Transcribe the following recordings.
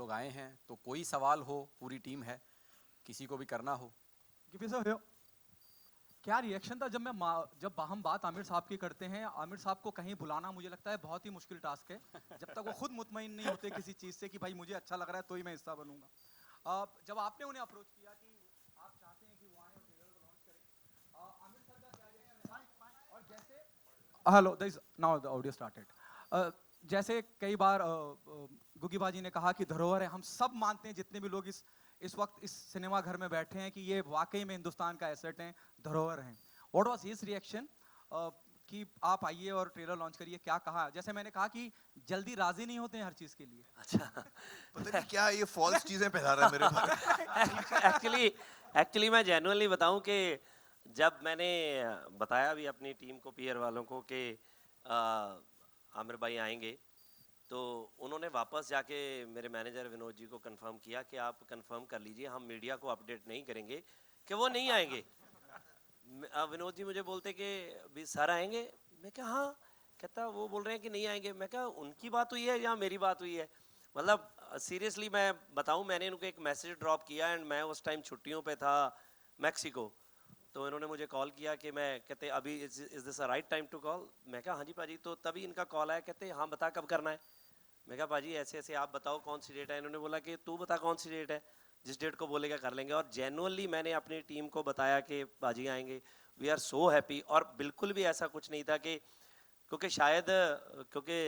लोग आए हैं, तो कोई सवाल हो, पूरी टीम है, किसी को भी करना हो। गिप्पी साहब, क्या रिएक्शन था जब हम बात आमिर साहब की करते हैं? आमिर साहब को कहीं बुलाना मुझे लगता है बहुत ही मुश्किल टास्क है, जब तक वो खुद मुतमईन नहीं होते किसी चीज़ से कि भाई मुझे अच्छा लग रहा है तो ही मैं हिस्सा बनूंगा। जब आपने उन्हें अप्रोच किया कि आप चाहते हैं कि वो आए और ट्रेलर को लॉन्च करें, आमिर सर का क्या रिएक्शन है? और जैसे hello this now the audio started. जैसे कई बार गुगी बाजी ने कहा कि धरोहर है, हम सब मानते हैं जितने भी लोग इस वक्त इस सिनेमा घर में बैठे हैं कि ये वाकई में हिंदुस्तान का एसेट है, धरोहर हैं। व्हाट वाज हिज रिएक्शन कि आप आइए और ट्रेलर लॉन्च करिए? क्या कहा? जैसे मैंने कहा कि जल्दी राजी नहीं होते हैं हर चीज के लिए। अच्छा पता नहीं क्या ये फॉल्स चीजें फैला रहा है मेरे बारे एक्चुअली एक्चुअली मैं जेन्युइनली बताऊं कि जब मैंने बताया भी अपनी टीम को, पीयर वालों को कि आमिर भाई आएंगे, तो उन्होंने वापस जाके मेरे मैनेजर विनोद जी को कंफर्म किया कि आप कंफर्म कर लीजिए, हम मीडिया को अपडेट नहीं करेंगे कि वो नहीं आएंगे। विनोद जी मुझे बोलते कि भी सर आएंगे। मैं क्या हाँ, कहता वो बोल रहे हैं कि नहीं आएंगे। मैं क्या उनकी बात हुई है या मेरी बात हुई है? मतलब सीरियसली मैं बताऊं, मैंने उनको एक मैसेज ड्रॉप किया एंड मैं उस टाइम छुट्टियों पे था मैक्सिको। तो इन्होंने मुझे कॉल किया कि मैं कहते अभी is this a right time to call? मैं कहा हाँ जी पाजी। तो तभी इनका कॉल आया, कहते हाँ बता कब करना है। मैं कहा पाजी ऐसे ऐसे आप बताओ कौन सी डेट है। इन्होंने बोला कि तू बता कौन सी डेट है, जिस डेट को बोलेगा कर लेंगे। और जेन्युइनली मैंने अपनी टीम को बताया कि पाजी आएंगे। We are so happy. और बिल्कुल भी ऐसा कुछ नहीं था कि क्योंकि शायद क्योंकि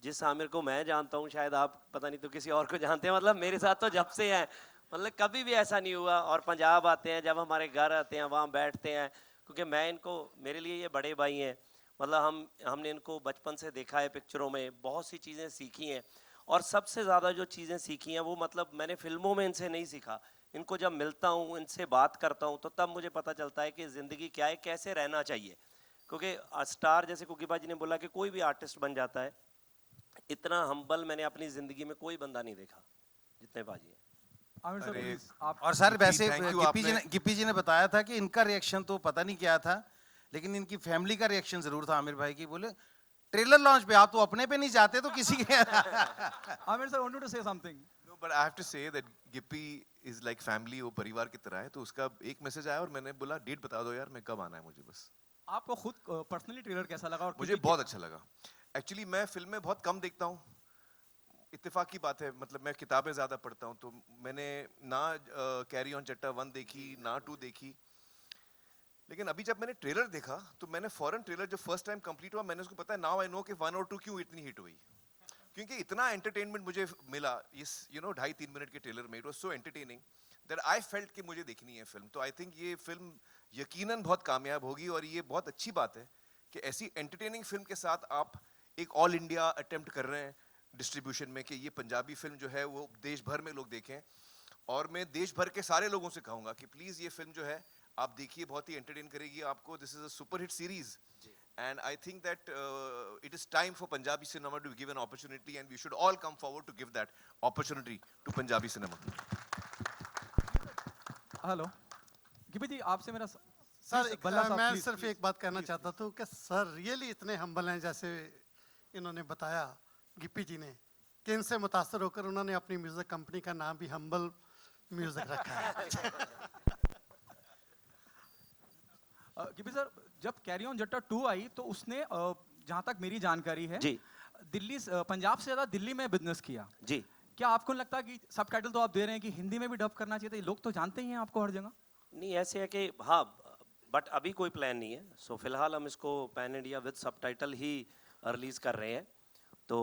जिस आमिर को मैं जानता हूँ शायद आप पता नहीं तो किसी और को जानते हैं। मतलब मेरे साथ तो जब से है, मतलब कभी भी ऐसा नहीं हुआ। और पंजाब आते हैं, जब हमारे घर आते हैं वहाँ बैठते हैं, क्योंकि मैं इनको, मेरे लिए ये बड़े भाई हैं। मतलब हमने इनको बचपन से देखा है पिक्चरों में, बहुत सी चीज़ें सीखी हैं। और सबसे ज़्यादा जो चीज़ें सीखी हैं वो मतलब मैंने फिल्मों में इनसे नहीं सीखा। इनको जब मिलता हूँ, इनसे बात करता हूँ, तो तब मुझे पता चलता है कि ज़िंदगी क्या है, कैसे रहना चाहिए। क्योंकि स्टार जैसे कुकी बाजी ने बोला कि कोई भी आर्टिस्ट बन जाता है, इतना हम्बल मैंने अपनी ज़िंदगी में कोई बंदा नहीं देखा जितने बाजी हैं। आमिर सर अरे प्लीज आप। और सर गिप्पी, वैसे thank you, गिप्पी जी ने बताया था कि इनका रिएक्शन तो पता नहीं क्या था, लेकिन इनकी फैमिली का रिएक्शन जरूर था आमिर भाई की। बोले ट्रेलर लॉन्च पे आप तो अपने पे नहीं जाते तो किसी के Aamir sir wanted to say something. No, but I have to say that Gippy is like family, वो परिवार की तरह है। तो उसका एक मैसेज आया और मैंने बोला डेट बता दो यार, मैं कब आना है मुझे बस। आपको खुद पर्सनली ट्रेलर कैसा लगा? और मुझे बहुत अच्छा लगा। एक्चुअली मैं फिल्में बहुत कम देखता हूँ, इत्तेफाक की बात है। मतलब मैं किताबें ज़्यादा पढ़ता हूँ, तो मैंने ना कैरी ऑन चट्टा 1 देखी, ना 2 देखी। लेकिन अभी जब मैंने ट्रेलर देखा तो मैंने फॉरेन ट्रेलर जब फर्स्ट टाइम कंप्लीट हुआ, मैंने उसको पता है नाउ आई नो कि 1 और 2 क्यों इतनी हिट हुई। क्योंकि इतना एंटरटेनमेंट मुझे मिला इस 2.5-3 मिनट के ट्रेलर में। It was so entertaining that I felt कि मुझे देखनी है फिल्म। तो आई थिंक ये फिल्म यकीनन बहुत कामयाब होगी। और ये बहुत अच्छी बात है कि ऐसी एंटरटेनिंग फिल्म के साथ आप एक ऑल इंडिया अटेम्प्ट कर रहे हैं डिस्ट्रीब्यूशन में, कि ये पंजाबी फिल्म जो है वो देश भर में लोग देखें। और मैं देश भर के सारे लोगों से कहूंगा कि प्लीज ये फिल्म जो है आप देखिए, बहुत ही एंटरटेन करेगी आपको। This is a super hit series and I think that it is time for Punjabi cinema to give an opportunity, and we should all come forward to give that opportunity to Punjabi cinema. Hello Gippy ji, आपसे मेरा sir बल्ला साहब, मैं please, सिर्फ please. एक बात कहना चाहता था कि सर रियली इतने हम्बल हैं, जैसे इन्होंने बताया गिप्पी जी ने, कि इनसे मुतासर होकर उन्होंने अपनी म्यूजिक कंपनी का नाम भी हम्बल म्यूजिक रखा है। गिप्पी सर, जब कैरी ऑन जट्टा 2 आई तो उसने जहां तक मेरी जानकारी है जी पंजाब से ज्यादा दिल्ली में बिजनेस किया। जी। क्या आपको नहीं लगता कि सबटाइटल तो आप दे रहे हैं कि हिंदी में भी डब करना चाहिए था? लोग तो जानते ही हैं आपको हर जगह। नहीं ऐसे है कि हाँ, बट अभी कोई प्लान नहीं है। सो फिलहाल हम इसको pan India with subtitle he release कर रहे हैं। तो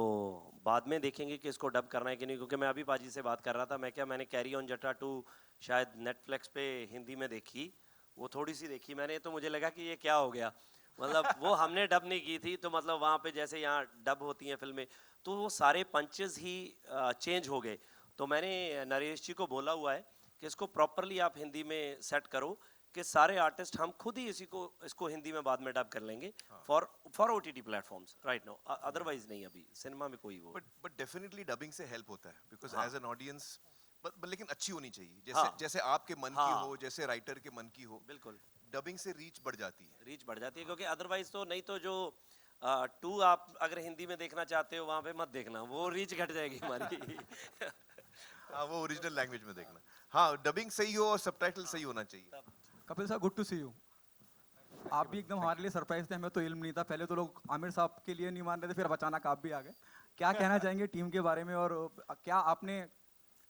बाद में देखेंगे कि इसको डब करना है कि नहीं। क्योंकि मैं अभी पाजी से बात कर रहा था, मैंने कैरी ऑन जट्टा 2 शायद नेटफ्लिक्स पे हिंदी में देखी, वो थोड़ी सी देखी मैंने, तो मुझे लगा कि ये क्या हो गया। मतलब वो हमने डब नहीं की थी, तो मतलब वहाँ पे जैसे यहाँ डब होती हैं फिल्में, तो वो सारे पंचेस ही चेंज हो गए। तो मैंने नरेश जी को बोला हुआ है कि इसको प्रॉपरली आप हिंदी में सेट करो, कि सारे आर्टिस्ट हम खुद ही इसको हिंदी में बाद में डब कर लेंगे for OTT platforms right now. Otherwise नहीं, अभी सिनेमा में कोई वो। But definitely dubbing से help होता है, because हाँ. as an audience, but लेकिन अच्छी होनी चाहिए, जैसे हाँ. जैसे आपके मन की हाँ. हो, जैसे राइटर के मन की हो। बिल्कुल डबिंग से रीच बढ़ जाती है। रीच बढ़ जाती है, क्योंकि अदरवाइज तो नहीं तो जो 2 आप अगर हिंदी में देखना चाहते हो वहाँ पे मत देखना, वो रीच घट जाएगी हमारी। हाँ वो ओरिजिनल लैंग्वेज में देखना। हाँ डबिंग सही हो और सबटाइटल सही होना चाहिए। कपिल साहब, गुड टू सी यू। आप भी एकदम हमारे लिए सरप्राइज थे, हमें तो इल्म नहीं था। पहले तो लोग आमिर साहब के लिए नहीं मान रहे थे, फिर अब अचानक आप भी आ गए। क्या कहना चाहेंगे टीम के बारे में, और क्या आपने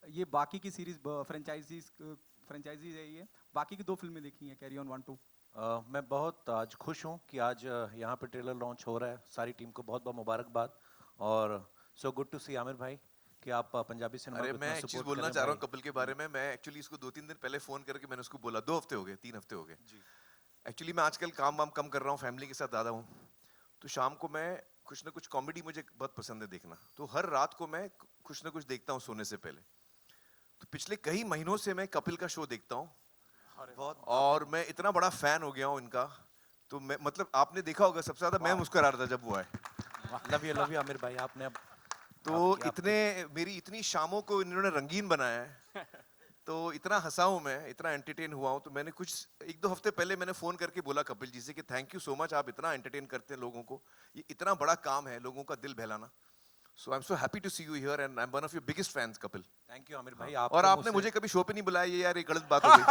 ये बाकी की सीरीज फ्रेंचाइजीज है ये बाकी की 2 फिल्में देखी हैं, कैरी ऑन 1 2? मैं बहुत आज खुश हूँ कि आज यहाँ पे ट्रेलर लॉन्च हो रहा है। सारी टीम को बहुत बहुत मुबारकबाद। और सो गुड टू सी आमिर भाई कि आप पंजाबी सिनेमा अरे को मैं इतना एक चीज support बोलना करें चाह रहा हूँ भाई। कपिल के बारे में। मैं एक्चुअली इसको 2-3 दिन पहले फोन करके मैंने उसको बोला, 2 हफ्ते हो गए, 3 हफ्ते हो गए। एक्चुअली मैं आजकल काम वाम कम कर रहा हूँ, फैमिली के साथ ज़्यादा हूँ, तो शाम को मैं कुछ ना कुछ कॉमेडी मुझे बहुत पसंद है देखना, तो हर रात को मैं कुछ ना कुछ देखता हूँ सोने से पहले। तो पिछले कई महीनों से मैं कपिल का शो देखता हूँ और मैं इतना बड़ा फैन हो गया हूँ इनका। तो मैं मतलब आपने देखा होगा सबसे ज्यादा मैं मुस्कुरा रहा था जब वो आए। लव यू आमिर भाई, आपने अब तो इतने मेरी इतनी शामों को इन्होंने रंगीन बनाया है, तो इतना हंसा हूं मैं, इतना एंटरटेन हुआ हूं। तो मैंने कुछ 1-2 हफ्ते पहले मैंने फोन करके बोला कपिल जी से कि थैंक यू सो मच, आप इतना एंटरटेन करते हैं लोगों को, ये इतना बड़ा काम है लोगों का दिल बहलाना। So I am so happy to see you here and I am one of your biggest fans Kapil. Thank you Aamir bhai. और आपने मुझे कभी शो पे नहीं बुलाया, ये यार ये गलत बात हो गई।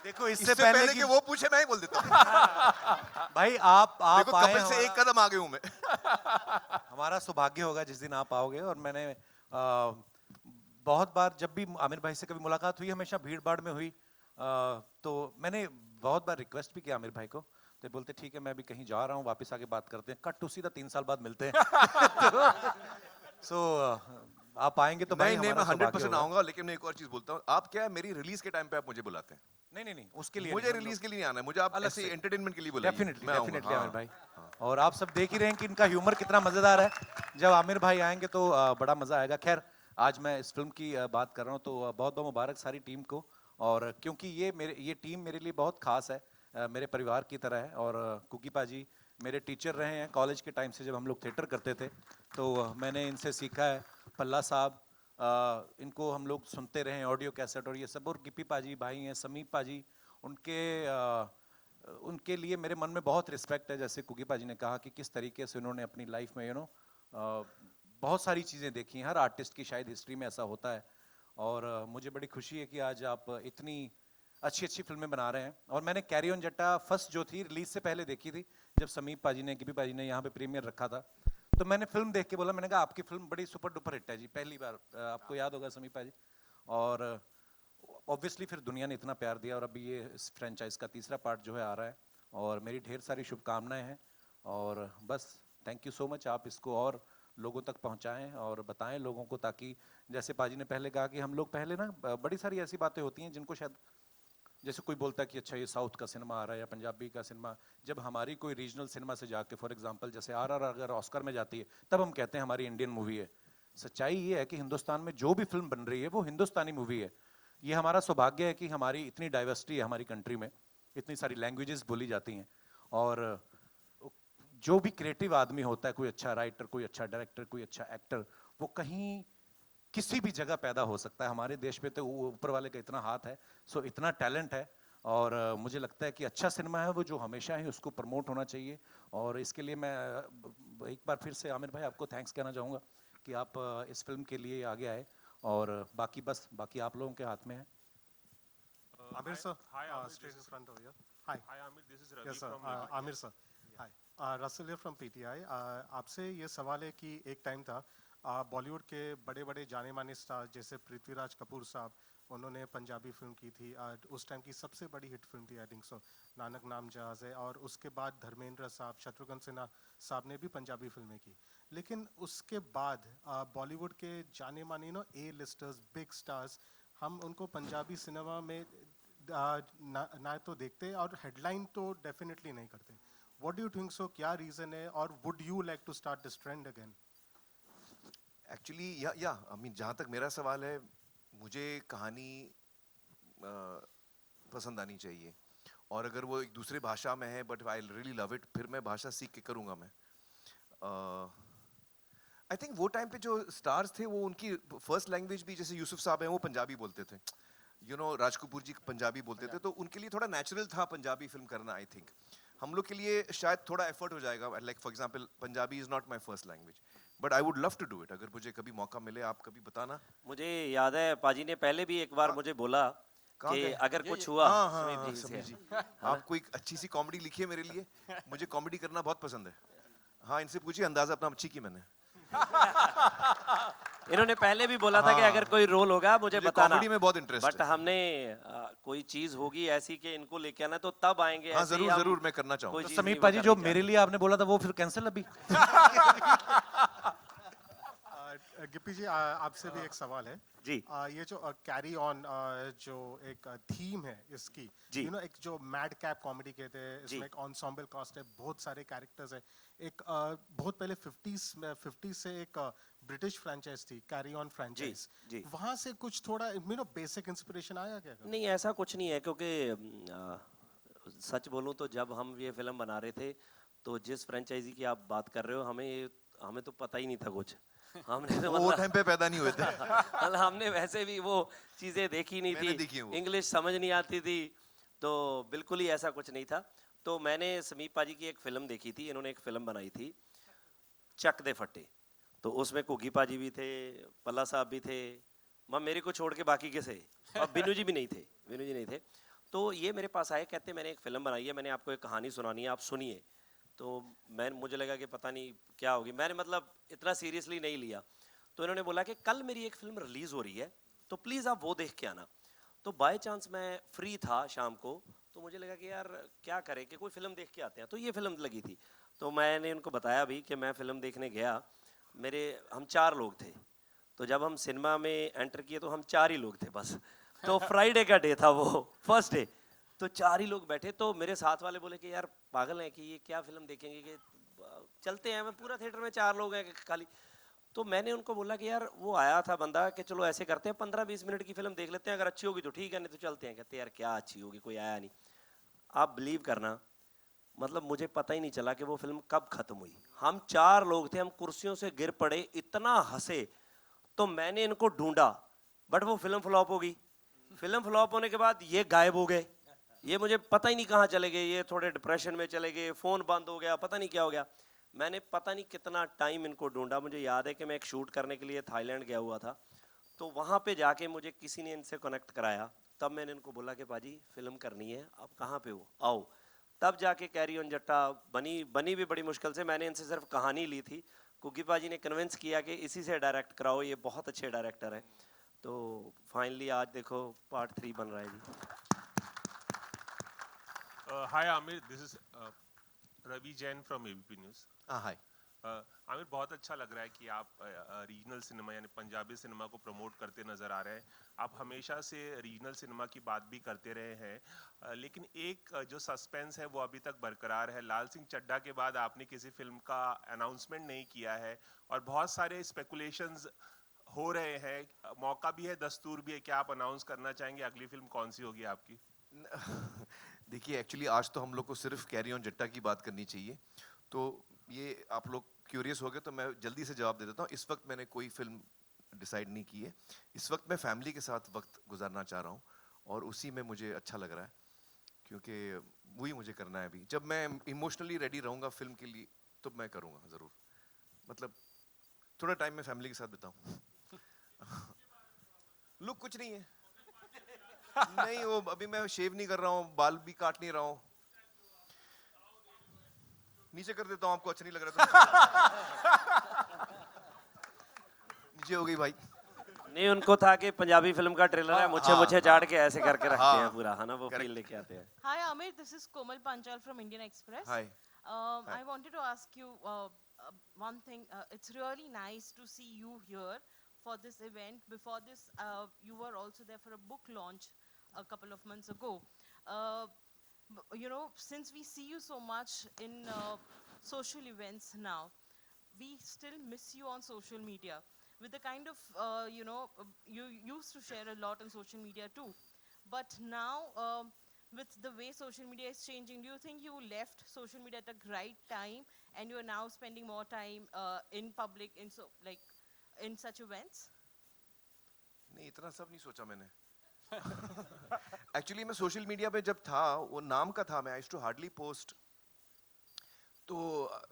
देखो इससे पहले कि वो पूछे मैं ही बोल देता हूँ। भाई आप देखो आए, कपिल से एक कदम आगे हूं मैं। हमारा सौभाग्य होगा जिस दिन आप आओगे। और मैंने बहुत बार जब भी आमिर भाई से कभी मुलाकात हुई, हमेशा भीड़ भाड़ में हुई, तो मैंने बहुत बार रिक्वेस्ट भी किया आमिर भाई को, तो बोलते ठीक है मैं भी कहीं जा रहा हूँ, वापस आके बात करते हैं। कट टू सीधा 3 साल बाद मिलते हैं। सो आप आएंगे तो भाई नहीं मैं हमारा सौभाग्य 100% होगा। आऊंगा, लेकिन मैं एक और चीज बोलता हूँ, आप क्या है मेरी रिलीज के टाइम पे आप मुझे बुलाते हैं, नहीं उसके लिए मुझे रिलीज के लिए नहीं आना है, मुझे आप अलग ऐसे से। एंटरटेनमेंट के लिए बुलाइए। डेफिनेटली मैं आऊंगा, डेफिनेटली हाँ। आमिर भाई। और आप सब देख ही रहे हैं कि इनका ह्यूमर कितना मजेदार है। जब आमिर भाई आएंगे तो बड़ा मजा आएगा। खैर आज मैं इस फिल्म की बात कर रहा हूँ, तो बहुत बहुत मुबारक सारी टीम को। और क्योंकि ये टीम मेरे लिए बहुत खास है, मेरे परिवार की तरह है। और कुकी पाजी मेरे टीचर रहे हैं कॉलेज के टाइम से, जब हम लोग थिएटर करते थे तो मैंने इनसे सीखा है। पल्ला साहब, इनको हम लोग सुनते रहे ऑडियो कैसेट और ये सब। और गिप्पी पाजी भाई हैं, समीप पाजी, उनके लिए मेरे मन में बहुत रिस्पेक्ट है। जैसे कुकी पाजी ने कहा कि किस तरीके से उन्होंने अपनी लाइफ में बहुत सारी चीज़ें देखी हैं। हर आर्टिस्ट की शायद हिस्ट्री में ऐसा होता है। और मुझे बड़ी खुशी है कि आज आप इतनी अच्छी अच्छी फिल्में बना रहे हैं। और मैंने कैरी ऑन जट्टा फर्स्ट जो थी रिलीज से पहले देखी थी, जब समीप पाजी ने, गिप्पी पाजी ने यहाँ पे प्रीमियर रखा था। तो मैंने फिल्म देख के बोला, मैंने कहा आपकी फिल्म बड़ी सुपर डुपर हिट है जी, पहली बार। आपको याद होगा समीप पाजी। और ऑब्वियसली फिर दुनिया ने इतना प्यार दिया, और अभी ये इस फ्रेंचाइज का 3रा पार्ट जो है आ रहा है, और मेरी ढेर सारी शुभकामनाएं हैं। और बस थैंक यू सो मच, आप इसको और लोगों तक पहुंचाएं और बताएं लोगों को, ताकि जैसे पाजी ने पहले कहा कि हम लोग पहले ना बड़ी सारी ऐसी बातें होती हैं जिनको शायद, जैसे कोई बोलता है कि अच्छा ये साउथ का सिनेमा आ रहा है या पंजाबी का सिनेमा, जब हमारी कोई रीजनल सिनेमा से जाके, फॉर एग्जांपल जैसे RRR अगर ऑस्कर में जाती है, तब हम कहते हैं हमारी इंडियन मूवी है। सच्चाई ये है कि हिंदुस्तान में जो भी फिल्म बन रही है वो हिंदुस्तानी मूवी है। ये हमारा सौभाग्य है कि हमारी इतनी डाइवर्सिटी है हमारी कंट्री में, इतनी सारी लैंग्वेजेस बोली जाती हैं। और जो भी क्रिएटिव आदमी होता है, कोई अच्छा राइटर, कोई अच्छा डायरेक्टर, कोई अच्छा एक्टर, वो कहीं किसी भी जगह पैदा हो सकता है। हमारे देश में तो ऊपर वाले का इतना हाथ है, सो इतना टैलेंट है। और मुझे लगता है कि अच्छा सिनेमा है वो जो हमेशा ही उसको प्रमोट होना चाहिए। और इसके लिए मैं एक बार फिर से आमिर भाई आपको थैंक्स कहना चाहूँगा कि आप इस फिल्म के लिए आगे आए। और बाकी आप लोगों के हाथ में है। Amir sir, Hi, Amir, straight this in is- front over here. Hi. Hi, Amit. This is Ravi Yes, sir. from Mumbai. Amir sir. Hi. Russell here from PTI. आपसे ये सवाल है कि एक टाइम था बॉलीवुड के बड़े बड़े जाने माने स्टार जैसे पृथ्वीराज कपूर साहब, उन्होंने पंजाबी फिल्म की थी। उस टाइम की सबसे बड़ी हिट फिल्म थी, आई थिंक सो, नानक नाम जहाज है। और उसके बाद धर्मेंद्र साहब, शत्रुघ्न सिन्हा साहब ने भी पंजाबी फिल्में की। लेकिन उसके बाद बॉलीवुड के जाने माने A-लिस्टर्स, बिग स्टार्स, हम उनको पंजाबी सिनेमा में ना तो देखते और हेडलाइन तो डेफिनेटली नहीं करते। What do you think so, क्या रीजन है, और would you like to start this trend again? Actually या आई मीन जहाँ तक मेरा सवाल है, मुझे कहानी पसंद आनी चाहिए। और अगर वो एक दूसरे भाषा में है, but I really love it, फिर मैं भाषा सीख के करूँगा मैं। आई थिंक वो टाइम पे जो स्टार्स थे वो उनकी फर्स्ट लैंग्वेज भी, जैसे यूसुफ साहब हैं वो पंजाबी बोलते थे, राज कपूर जी पंजाबी बोलते थे, तो उनके लिए थोड़ा नेचुरल था पंजाबी फिल्म करना। आई थिंक हम लोग के लिए शायद थोड़ा एफर्ट हो जाएगा, like for example Punjabi is not my first language, but I would love to do it, अगर मुझे कभी मौका मिले, आप कभी बताना। मुझे याद है पाजी ने पहले भी एक बार मुझे बोला कहाँ कि गए? अगर कुछ हुआ हाँ हाँ समीप हाँ, जी से। समीप जी, आप कोई अच्छी सी कॉमेडी लिखिए मेरे लिए, मुझे कॉमेडी करना बहुत पसंद है। हाँ, इनसे पूछिए, अंदाजा अपना अच्छी की मैंने। इन्होंने पहले भी बोला था कि अगर कोई रोल होगा मुझे बताना। कॉमेडी में बहुत इंटरेस्ट बट है। हमने कोई चीज होगी ऐसी कि इनको लेके आना तो तब आएंगे। हाँ ऐसे ही जरूर हम जरूर, मैं करना कोई चाहूँगा। चीज़ समीप नहीं पाजी वो जो करनी मेरे लिए आपने बोला था वो फिर कैंसिल अभी? गिप्पी जी, आपसे भी एक सवाल है जी। ये जो कैरी ऑन जो एक थीम है इसकी, जी। यू नो, एक जो मैड कैप कॉमेडी कहते हैं, जी। इसमें एक ensemble कास्ट है, बहुत सारे कैरेक्टर्स है। एक बहुत पहले 50s से एक ब्रिटिश फ्रेंचाइज थी, कैरी ऑन फ्रेंचाइज, जी। वहां से कुछ थोड़ा यू नो बेसिक इंस्पिरेशन आया क्या? नहीं ऐसा कुछ नहीं है, क्योंकि सच बोलूं तो जब हम ये फिल्म बना रहे थे तो जिस फ्रेंचाइजी की आप बात कर रहे हो हमें तो पता ही नहीं था कुछ। हमने तो वो टाइम पे पैदा नहीं हुए थे। मतलब हमने वैसे भी वो चीजें देखी नहीं मैंने देखी है थी, वो। इंग्लिश समझ नहीं आती थी, तो बिल्कुल ही ऐसा कुछ नहीं था। तो मैंने समीप पाजी की एक फिल्म देखी थी, इन्होंने एक फिल्म बनाई थी चक दे फट्टे, तो उसमें कुगी पाजी भी थे, पल्ला साहब भी थे, मेरे को छोड़ के बाकी के से, और बिनू जी भी नहीं थे, बिनू जी नहीं थे। तो ये मेरे पास आए, कहते मैंने एक फिल्म बनाई है, मैंने आपको एक कहानी सुनानी है, आप सुनिए। तो मुझे लगा कि पता नहीं क्या होगी, मैंने मतलब इतना सीरियसली नहीं लिया। तो इन्होंने बोला कि कल मेरी एक फिल्म रिलीज हो रही है तो प्लीज़ आप वो देख के आना। तो बाय चांस मैं फ्री था शाम को, तो मुझे लगा कि यार क्या करें कि कोई फिल्म देख के आते हैं, तो ये फिल्म लगी थी। तो मैंने उनको बताया भी कि मैं फिल्म देखने गया, हम 4 लोग थे, तो जब हम सिनेमा में एंटर किए तो हम 4 ही लोग थे बस। तो फ्राइडे का डे था वो, फर्स्ट डे, तो 4 ही लोग बैठे। तो मेरे साथ वाले बोले कि यार पागल हैं कि ये क्या फिल्म देखेंगे, कि चलते हैं। मैं पूरा थिएटर में 4 लोग हैं खाली। तो मैंने उनको बोला कि यार वो आया था बंदा कि चलो ऐसे करते हैं 15-20 मिनट की फिल्म देख लेते हैं, अगर अच्छी होगी तो ठीक है, नहीं तो चलते हैं। कहते यार क्या अच्छी होगी, कोई आया नहीं। आप बिलीव करना, मतलब मुझे पता ही नहीं चला कि वो फिल्म कब खत्म हुई। हम 4 लोग थे, हम कुर्सियों से गिर पड़े, इतना हंसे। तो मैंने इनको ढूंढा, बट वो फिल्म फ्लॉप हो गई। फिल्म फ्लॉप होने के बाद ये गायब हो गए, ये मुझे पता ही नहीं कहाँ चले गए, ये थोड़े डिप्रेशन में चले गए, फ़ोन बंद हो गया, पता नहीं क्या हो गया। मैंने पता नहीं कितना टाइम इनको ढूंढा। मुझे याद है कि मैं एक शूट करने के लिए थाईलैंड गया हुआ था, तो वहाँ पे जाके मुझे किसी ने इनसे कनेक्ट कराया। तब मैंने इनको बोला कि पाजी फिल्म करनी है, आप कहाँ पे हो, आओ। तब जाके कैरी ऑन जट्टा बनी भी बड़ी मुश्किल से। मैंने इनसे सिर्फ कहानी ली थी, कुकी पाजी ने कन्विंस किया कि इसी से डायरेक्ट कराओ, ये बहुत अच्छे डायरेक्टर हैं। तो फाइनली आज देखो पार्ट 3 बन रहा है जी। Hi Amir, this is Ravi Jain from ABP News. हाय। आमिर, बहुत अच्छा लग रहा है कि आप रीजनल सिनेमा यानी पंजाबी सिनेमा को प्रमोट करते नज़र आ रहे हैं। आप हमेशा से रीजनल सिनेमा की बात भी करते रहे हैं, लेकिन एक जो सस्पेंस है वो अभी तक बरकरार है। लाल सिंह चड्ढा के बाद आपने किसी फिल्म का अनाउंसमेंट नहीं किया है और बहुत सारे स्पेकुलेशंस हो रहे हैं। मौका भी है, दस्तूर भी है, क्या आप अनाउंस करना चाहेंगे अगली फिल्म कौन सी होगी आपकी? देखिए, एक्चुअली आज तो हम लोग को सिर्फ कैरी ऑन जट्टा की बात करनी चाहिए, तो ये आप लोग क्यूरियस हो गए तो मैं जल्दी से जवाब दे देता हूँ। इस वक्त मैंने कोई फिल्म डिसाइड नहीं की है। इस वक्त मैं फैमिली के साथ वक्त गुजारना चाह रहा हूँ और उसी में मुझे अच्छा लग रहा है, क्योंकि वही मुझे करना है। अभी जब मैं इमोशनली रेडी रहूँगा फिल्म के लिए तो मैं करूँगा ज़रूर। मतलब थोड़ा टाइम मैं फैमिली के साथ बिताऊँ। लुक कुछ नहीं है, नहीं वो अभी मैं शेव नहीं कर रहा हूँ, बाल भी काट नहीं रहा हूँ। नीचे कर देता हूँ, आपको अच्छा नहीं लग रहा तो नीचे हो गई भाई। नहीं, उनको था कि पंजाबी फिल्म का ट्रेलर है, मुझे झाड़ के ऐसे करके रखते हैं पूरा, है ना, वो फील लेके आते हैं। Hi Amir, this is Komal Panchal from Indian Express. Hi. I wanted to ask you one thing. It's really nice to see you here for this event. Before this, you were also there for a book launch a couple of months ago. You know, since we see you so much in social events now, we still miss you on social media. With the kind of, you know, you used to share a lot on social media too. But now, with the way social media is changing, do you think you left social media at the right time and you are now spending more time in public, in such events? नहीं, इतना सब नहीं सोचा मैंने। Actually मैं social media पे जब था, वो नाम का था, मैं I used to hardly post, तो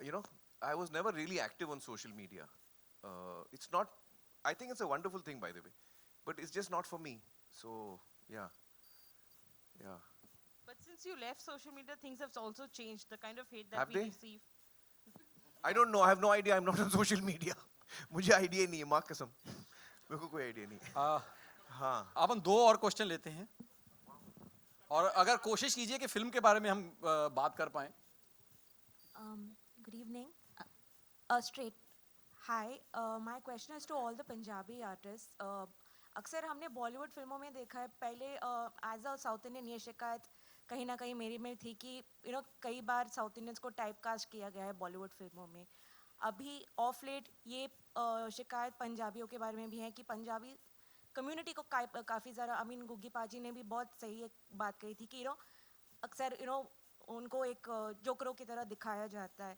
you know I was never really active on social media. It's not, I think it's a wonderful thing, by the way, but it's just not for me. So yeah, yeah. But since you left social media, things have also changed. The kind of hate that Have we they? receive. I don't know, I have no idea, I'm not on social media. मुझे idea नहीं है, माँ कसम, मेरे को कोई idea नहीं है। हाँ, अब हम 2 और क्वेश्चन लेते हैं और अगर कोशिश कीजिए कि फिल्म के बारे में हम बात कर पाएं। Good evening. Straight. Hi. My question is to all the Punjabi artists. अक्सर हमने बॉलीवुड फिल्मों में देखा है, पहले एज अ साउथ इंडियन ये शिकायत कहीं ना कहीं मेरी में थी कि कई बार साउथ इंडियंस को टाइप कास्ट किया गया है बॉलीवुड फिल्मों में। अभी ऑफ लेट ये शिकायत पंजाबियों के बारे में भी है कि पंजाबी कम्युनिटी को काफ़ी ज़्यादा, आई मीन गुग्गी पाजी ने भी बहुत सही एक बात कही थी कि अक्सर उनको एक जोकरों की तरह दिखाया जाता है।